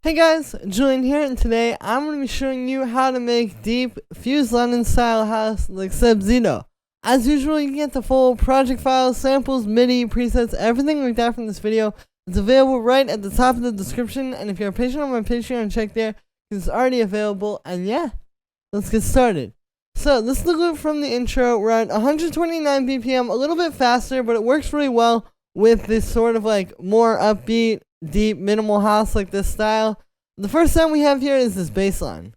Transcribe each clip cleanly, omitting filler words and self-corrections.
Hey guys, Julian here, and today I'm going to be showing you how to make deep Fuse London style house like Seb Zito. As usual, you can get the full project files, samples, MIDI, presets, everything like that from this video. It's available right at the top of the description, and if you're a patient on my Patreon, check there because it's already available. And yeah, let's get started. So this is the loop from the intro. We're at 129 BPM, a little bit faster, but it works really well with this sort of like more upbeat, deep, minimal house like this style. The first sound we have here is this bass line.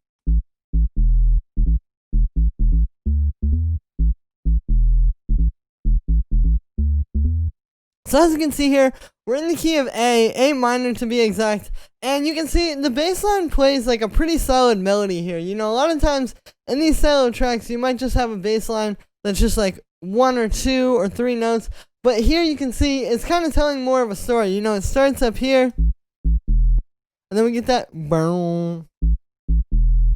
So as you can see here, we're in the key of A minor to be exact, and you can see the bass line plays like a pretty solid melody here. You know, a lot of times in these style of tracks, you might just have a bass line that's just like one or two or three notes, but here you can see it's kind of telling more of a story. You know, it starts up here, and then we get that boom, and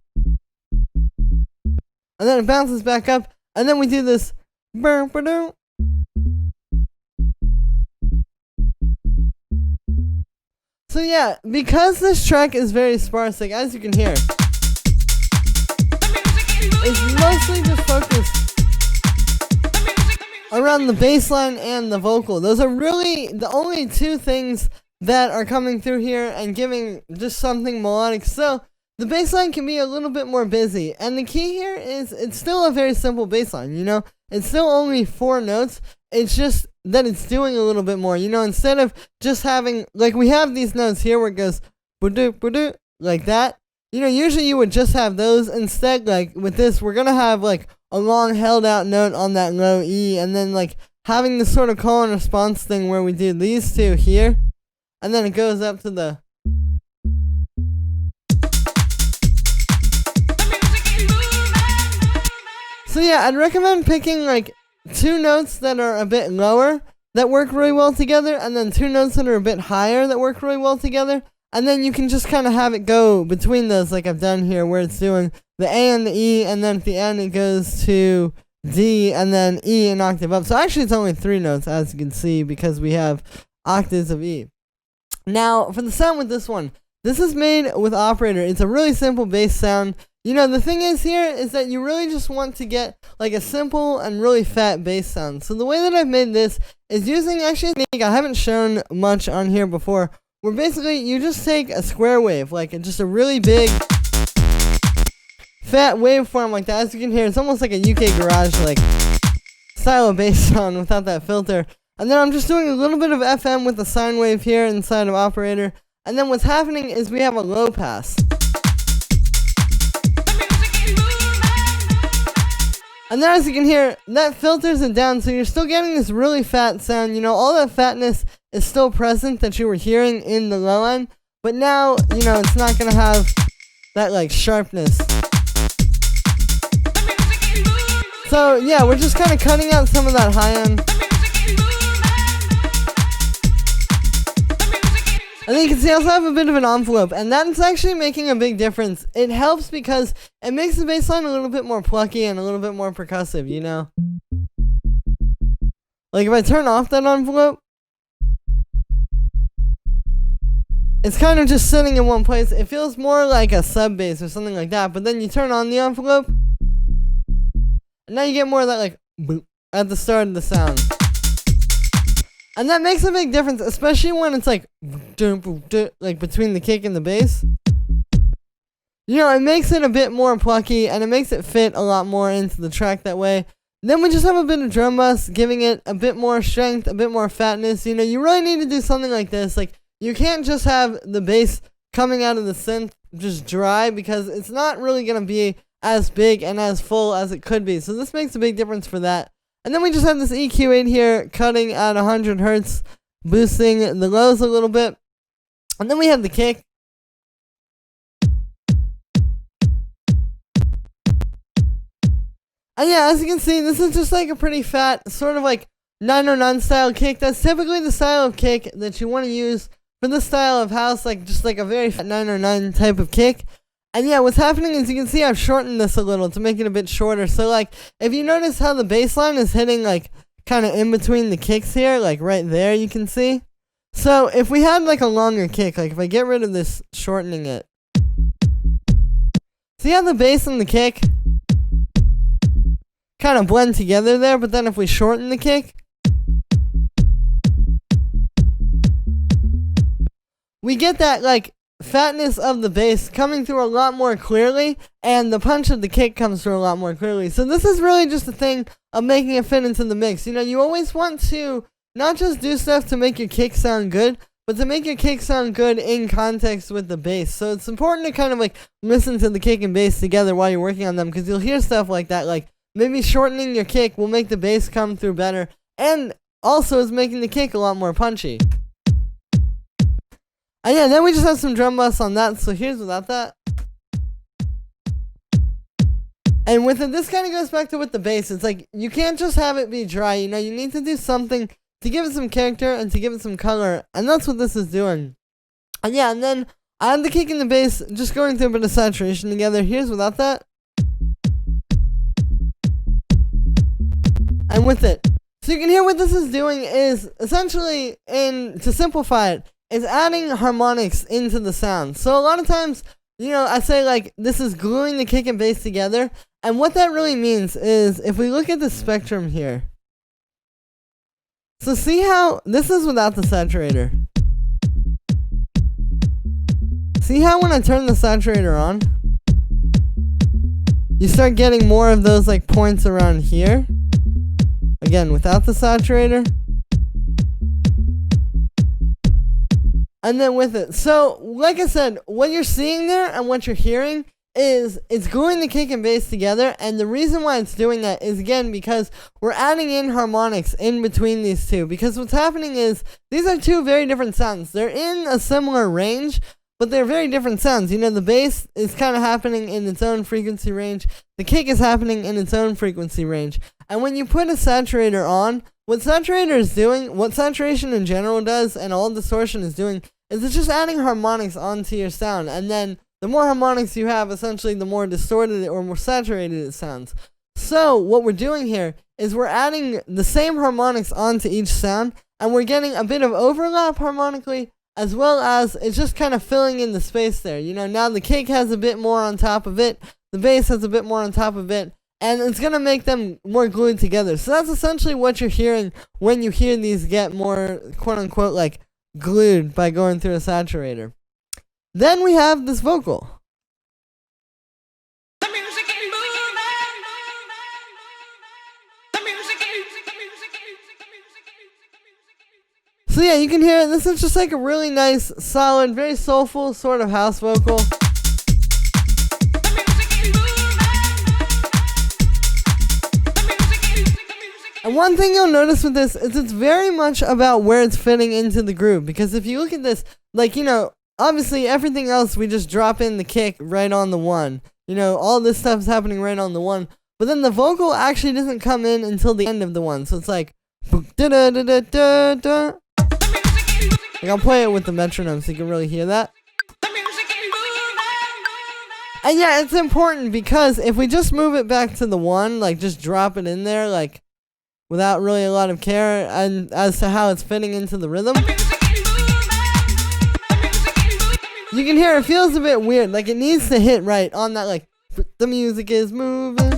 then it bounces back up, and then we do this boom, boom. So yeah, because this track is very sparse, like as you can hear, it's mostly just focused around the bass line and the vocal. Those are really the only two things that are coming through here and giving just something melodic. So the bass line can be a little bit more busy, and the key here is it's still a very simple bass line, you know? It's still only 4 notes. It's just that it's doing a little bit more, you know, instead of just having, like we have these notes here where it goes ba-doo, ba-doo, like that. You know, usually you would just have those. Instead, like with this, we're gonna have like a long held out note on that low E, and then like having this sort of call and response thing where we do these two here, and then it goes up to the. So yeah, I'd recommend picking like 2 notes that are a bit lower that work really well together, and then 2 notes that are a bit higher that work really well together, and then you can just kind of have it go between those like I've done here, where it's doing the A and the E, and then at the end it goes to D and then E an octave up. So actually it's only 3 notes, as you can see, because we have octaves of E. Now for the sound with this one, this is made with Operator. It's a really simple bass sound. You know, the thing is here is that you really just want to get like a simple and really fat bass sound. So the way that I've made this is using actually a technique I haven't shown much on here before, where basically you just take a square wave, like just a really big fat waveform like that. As you can hear, it's almost like a UK garage like style of bass sound without that filter. And then I'm just doing a little bit of FM with the sine wave here inside of Operator. And then what's happening is we have a low pass. And then as you can hear, that filters it down, so you're still getting this really fat sound. You know, all that fatness is still present that you were hearing in the low end, but now, you know, it's not going to have that, like, sharpness. So, yeah, we're just kind of cutting out some of that high end. And then you can see I also have a bit of an envelope, and that's actually making a big difference. It helps because it makes the bass line a little bit more plucky and a little bit more percussive, you know? Like if I turn off that envelope, it's kind of just sitting in one place. It feels more like a sub bass or something like that, but then you turn on the envelope, and now you get more of that like boop at the start of the sound. And that makes a big difference, especially when it's like between the kick and the bass. You know, it makes it a bit more plucky, and it makes it fit a lot more into the track that way. Then we just have a bit of drum bus, giving it a bit more strength, a bit more fatness. You know, you really need to do something like this. Like, you can't just have the bass coming out of the synth just dry, because it's not really going to be as big and as full as it could be. So this makes a big difference for that. And then we just have this EQ8 here, cutting at 100 hertz, boosting the lows a little bit. And then we have the kick. And yeah, as you can see, this is just like a pretty fat, sort of like 909 style kick. That's typically the style of kick that you want to use for this style of house, like just like a very fat 909 type of kick. And yeah, what's happening is you can see I've shortened this a little to make it a bit shorter. So like, if you notice how the bass line is hitting like kind of in between the kicks here, like right there you can see. So if we had like a longer kick, like if I get rid of this, shortening it. See how the bass and the kick kind of blend together there, but then if we shorten the kick, we get that like fatness of the bass coming through a lot more clearly, and the punch of the kick comes through a lot more clearly. So this is really just a thing of making it fit into the mix. You know, you always want to not just do stuff to make your kick sound good, but to make your kick sound good in context with the bass. So it's important to kind of like listen to the kick and bass together while you're working on them, because you'll hear stuff like that, like maybe shortening your kick will make the bass come through better, and also is making the kick a lot more punchy. And yeah, then we just have some drum busts on that, so here's without that. And with it, this kind of goes back to with the bass. It's like, you can't just have it be dry, you know, you need to do something to give it some character and to give it some color, and that's what this is doing. And yeah, and then I have the kick and the bass just going through a bit of saturation together. Here's without that. And with it. So you can hear what this is doing is essentially, to simplify it, is adding harmonics into the sound. So a lot of times, you know, I say like this is gluing the kick and bass together, and what that really means is if we look at the spectrum here. So see how this is without the saturator. See how when I turn the saturator on, you start getting more of those like points around here. Again, without the saturator. And then with it. So, like I said, what you're seeing there and what you're hearing is it's gluing the kick and bass together, and the reason why it's doing that is, again, because we're adding in harmonics in between these two. Because what's happening is these are two very different sounds. They're in a similar range, but they're very different sounds. You know, the bass is kind of happening in its own frequency range. The kick is happening in its own frequency range. And when you put a saturator on, what saturator is doing, what saturation in general does, and all distortion is doing, is it's just adding harmonics onto your sound. And then the more harmonics you have, essentially, the more distorted or more saturated it sounds. So what we're doing here is we're adding the same harmonics onto each sound, and we're getting a bit of overlap harmonically, as well as it's just kind of filling in the space there. You know, now the kick has a bit more on top of it, the bass has a bit more on top of it, and it's going to make them more glued together. So that's essentially what you're hearing when you hear these get more, quote-unquote, like, glued by going through a saturator. Then we have this vocal. So yeah, you can hear it. This is just like a really nice, solid, very soulful sort of house vocal. And one thing you'll notice with this is it's very much about where it's fitting into the groove. Because if you look at this, like, you know, obviously everything else we just drop in the kick right on the one. You know, all this stuff's happening right on the one. But then the vocal actually doesn't come in until the end of the one. So it's like, da-da-da-da-da-da. Like, I'll play it with the metronome so you can really hear that. And yeah, it's important because if we just move it back to the one, like just drop it in there, like without really a lot of care and as to how it's fitting into the rhythm, you can hear it feels a bit weird. Like it needs to hit right on that, like the music is moving.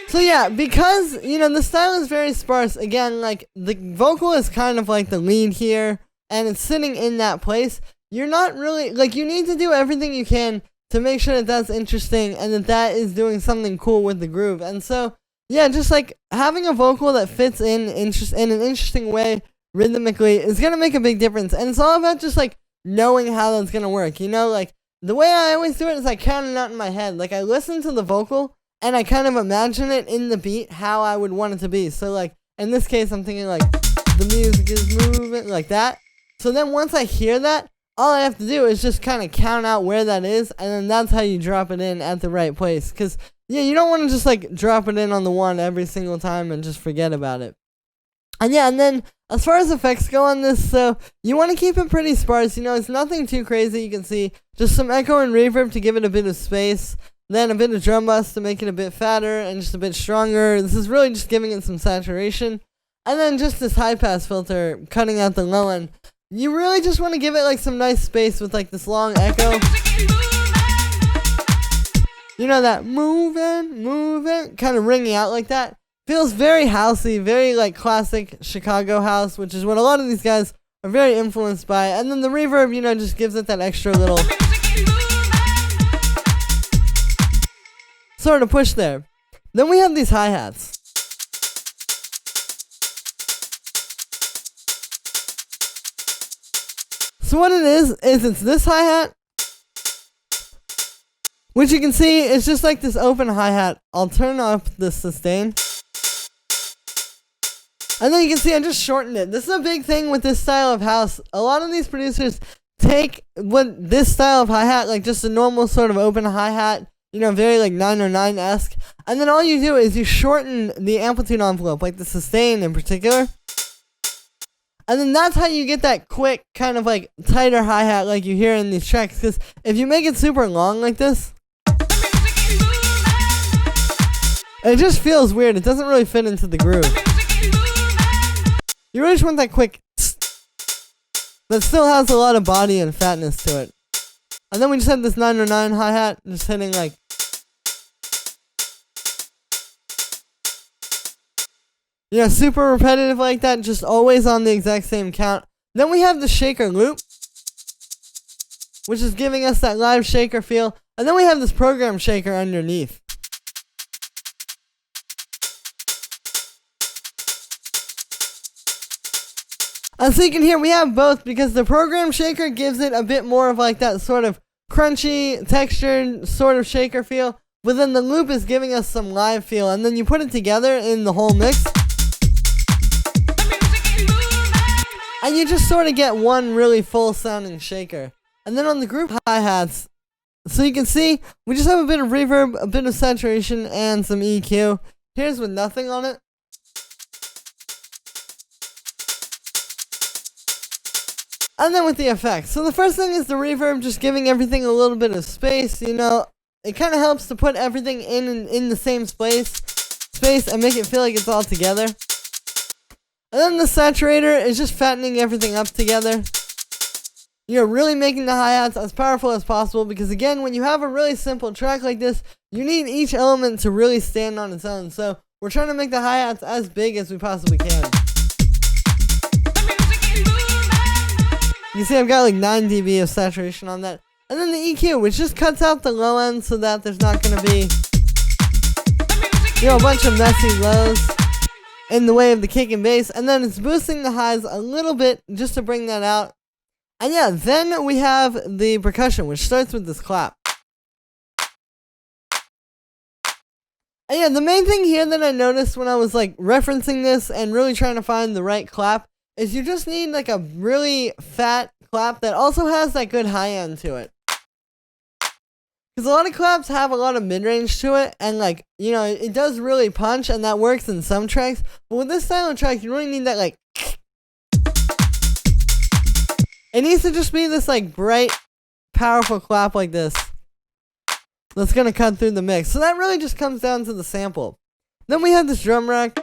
So yeah, because, you know, the style is very sparse, again, like, the vocal is kind of like the lead here, and it's sitting in that place. You're not really, like, you need to do everything you can to make sure that that's interesting, and that that is doing something cool with the groove. And so, yeah, just, like, having a vocal that fits in an interesting way, rhythmically, is gonna make a big difference. And it's all about just, like, knowing how that's gonna work, you know? Like, the way I always do it is I count it out in my head. Like, I listen to the vocal, and I kind of imagine it in the beat how I would want it to be. So, like, in this case, I'm thinking, like, the music is moving, like that. So then once I hear that, all I have to do is just kind of count out where that is, and then that's how you drop it in at the right place. Because, yeah, you don't want to just, like, drop it in on the one every single time and just forget about it. And yeah, and then as far as effects go on this, so you want to keep it pretty sparse. You know, it's nothing too crazy, you can see. Just some echo and reverb to give it a bit of space. Then a bit of drum bus to make it a bit fatter and just a bit stronger. This is really just giving it some saturation. And then just this high pass filter cutting out the low end. You really just want to give it like some nice space with like this long echo. You know, that moving, kind of ringing out like that. Feels very housey, very like classic Chicago house, which is what a lot of these guys are very influenced by. And then the reverb, you know, just gives it that extra little sort of push there. Then we have these hi-hats. So what it is it's this hi-hat, which you can see is just like this open hi-hat. I'll turn up the sustain. And then you can see I just shortened it. This is a big thing with this style of house. A lot of these producers take this style of hi-hat, like just a normal sort of open hi-hat, you know, very like 909-esque. And then all you do is you shorten the amplitude envelope, like the sustain in particular. And then that's how you get that quick, kind of like tighter hi-hat like you hear in these tracks. Because if you make it super long like this, it just feels weird. It doesn't really fit into the groove. You really just want that quick that still has a lot of body and fatness to it. And then we just have this 909 hi-hat just hitting like, you know, super repetitive like that, just always on the exact same count. Then we have the shaker loop, which is giving us that live shaker feel. And then we have this program shaker underneath. And so you can hear we have both, because the program shaker gives it a bit more of like that sort of crunchy, textured sort of shaker feel. But then the loop is giving us some live feel. And then you put it together in the whole mix, and you just sort of get one really full sounding shaker. And then on the group hi-hats, so you can see, we just have a bit of reverb, a bit of saturation, and some EQ. Here's with nothing on it. And then with the effects. So the first thing is the reverb, just giving everything a little bit of space, you know. It kind of helps to put everything in the same space and make it feel like it's all together. And then the saturator is just fattening everything up together. You know, really making the hi-hats as powerful as possible, because again, when you have a really simple track like this, you need each element to really stand on its own. So we're trying to make the hi-hats as big as we possibly can. You see I've got like 9 dB of saturation on that. And then the EQ, which just cuts out the low end so that there's not going to be, you know, a bunch of messy lows in the way of the kick and bass. And then it's boosting the highs a little bit just to bring that out. And yeah, then we have the percussion, which starts with this clap. And yeah, the main thing here that I noticed when I was like referencing this and really trying to find the right clap is you just need like a really fat clap that also has that good high end to it. Because a lot of claps have a lot of mid-range to it, and like, you know, it does really punch, and that works in some tracks. But with this style of track, you really need that like, it needs to just be this like bright, powerful clap like this that's gonna cut through the mix. So that really just comes down to the sample. Then we have this drum rack,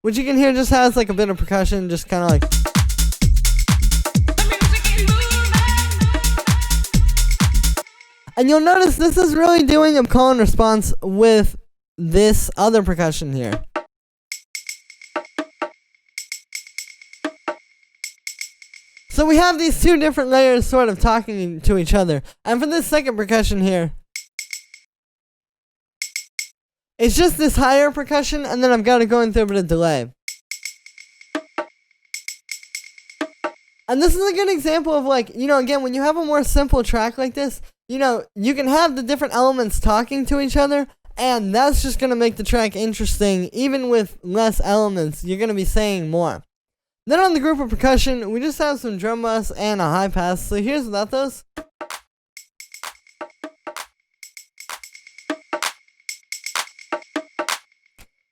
which you can hear just has like a bit of percussion, just kind of like. And you'll notice this is really doing a call and response with this other percussion here. So we have these two different layers sort of talking to each other. And for this second percussion here, it's just this higher percussion, and then I've got it going through a bit of delay. And this is a good example of like, you know, again, when you have a more simple track like this, you know, you can have the different elements talking to each other, and that's just going to make the track interesting. Even with less elements, you're going to be saying more. Then on the group of percussion, we just have some drum bus and a high pass. So here's without those.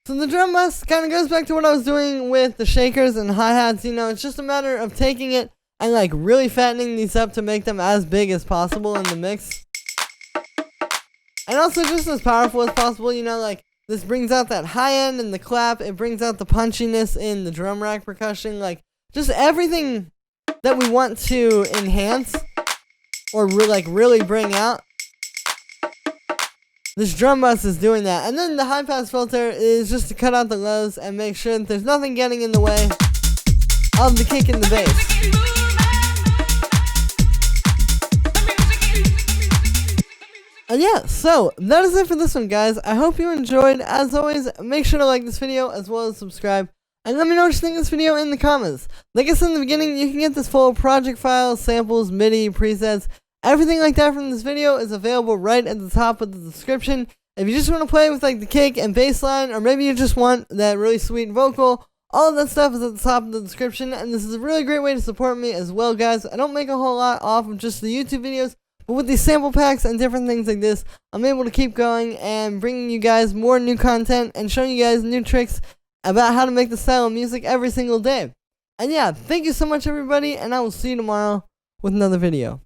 So the drum bus kind of goes back to what I was doing with the shakers and hi-hats. You know, it's just a matter of taking it and like really fattening these up to make them as big as possible in the mix. And also just as powerful as possible, you know, like this brings out that high end in the clap, it brings out the punchiness in the drum rack percussion, like just everything that we want to enhance or really bring out. This drum bus is doing that. And then the high pass filter is just to cut out the lows and make sure that there's nothing getting in the way of the kick and the bass. And yeah, so that is it for this one, guys. I hope you enjoyed. As always, make sure to like this video as well as subscribe. And let me know what you think of this video in the comments. Like I said in the beginning, you can get this full project file, samples, MIDI, presets, everything like that from this video is available right at the top of the description. If you just want to play with like the kick and bass line, or maybe you just want that really sweet vocal, all of that stuff is at the top of the description. And this is a really great way to support me as well, guys. I don't make a whole lot off of just the YouTube videos, but with these sample packs and different things like this, I'm able to keep going and bringing you guys more new content and showing you guys new tricks about how to make the style of music every single day. And yeah, thank you so much, everybody, and I will see you tomorrow with another video.